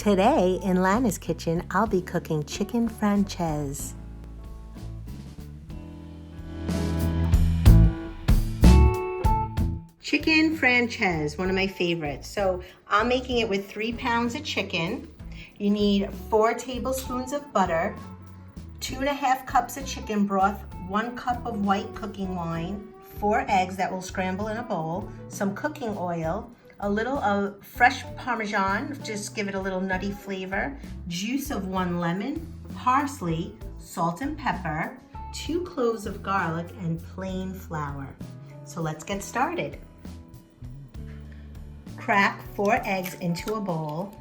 Today in Lana's kitchen, I'll be cooking chicken francese. Chicken francese, one of my favorites. So I'm making it with 3 pounds of chicken. You need 4 tablespoons of butter, 2.5 cups of chicken broth, 1 cup of white cooking wine, 4 eggs that will scramble in a bowl, some cooking oil, a little of fresh parmesan, just give it a little nutty flavor, juice of 1 lemon, parsley, salt and pepper, 2 cloves of garlic, and plain flour. So let's get started. Crack 4 eggs into a bowl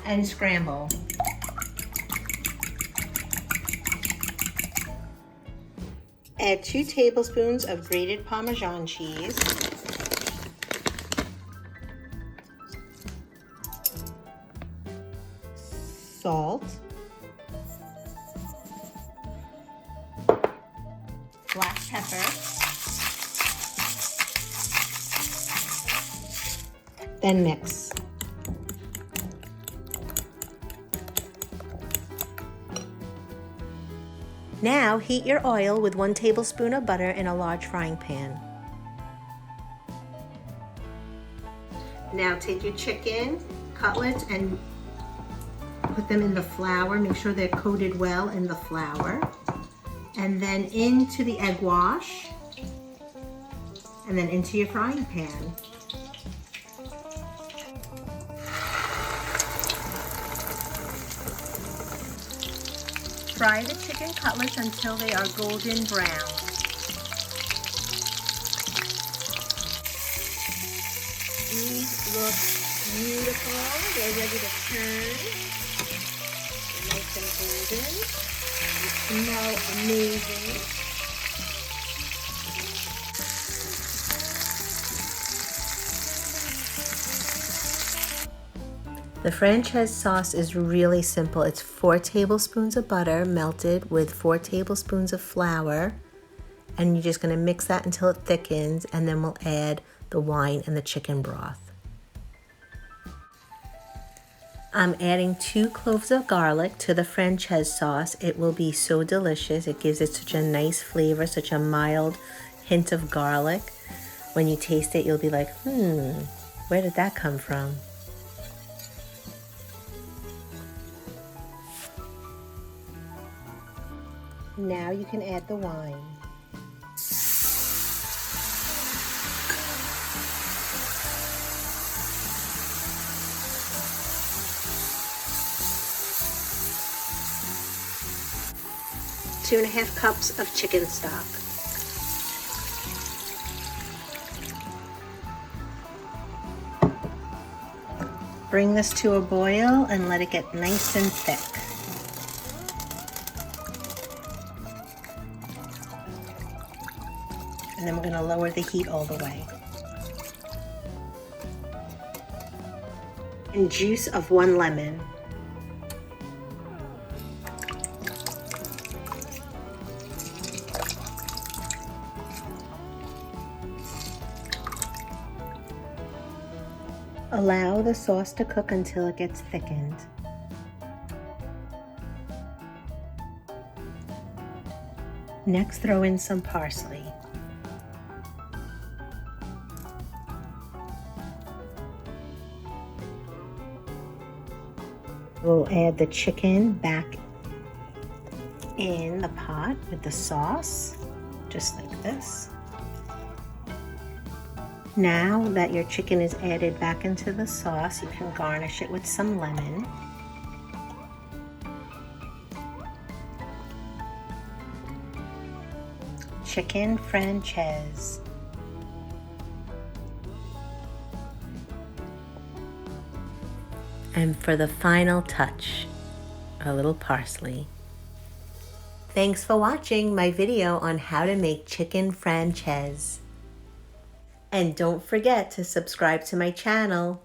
and scramble. Add 2 tablespoons of grated Parmesan cheese, salt, black pepper, then mix. Now heat your oil with 1 tablespoon of butter in a large frying pan. Now take your chicken cutlets and put them in the flour. Make sure they're coated well in the flour. And then into the egg wash. And then into your frying pan. Fry the chicken cutlets until they are golden brown. These look beautiful. They're ready to turn. They're nice and golden. They smell amazing. The francese sauce is really simple. It's 4 tablespoons of butter melted with 4 tablespoons of flour. And you're just gonna mix that until it thickens, and then we'll add the wine and the chicken broth. I'm adding 2 cloves of garlic to the francese sauce. It will be so delicious. It gives it such a nice flavor, such a mild hint of garlic. When you taste it, you'll be like, where did that come from? Now you can add the wine. Two and a half cups of chicken stock. Bring this to a boil and let it get nice and thick. And then we're going to lower the heat all the way. And juice of 1 lemon. Allow the sauce to cook until it gets thickened. Next, throw in some parsley. We'll add the chicken back in the pot with the sauce, just like this. Now that your chicken is added back into the sauce, you can garnish it with some lemon. Chicken francese. And for the final touch, a little parsley. Thanks for watching my video on how to make chicken francese. And don't forget to subscribe to my channel.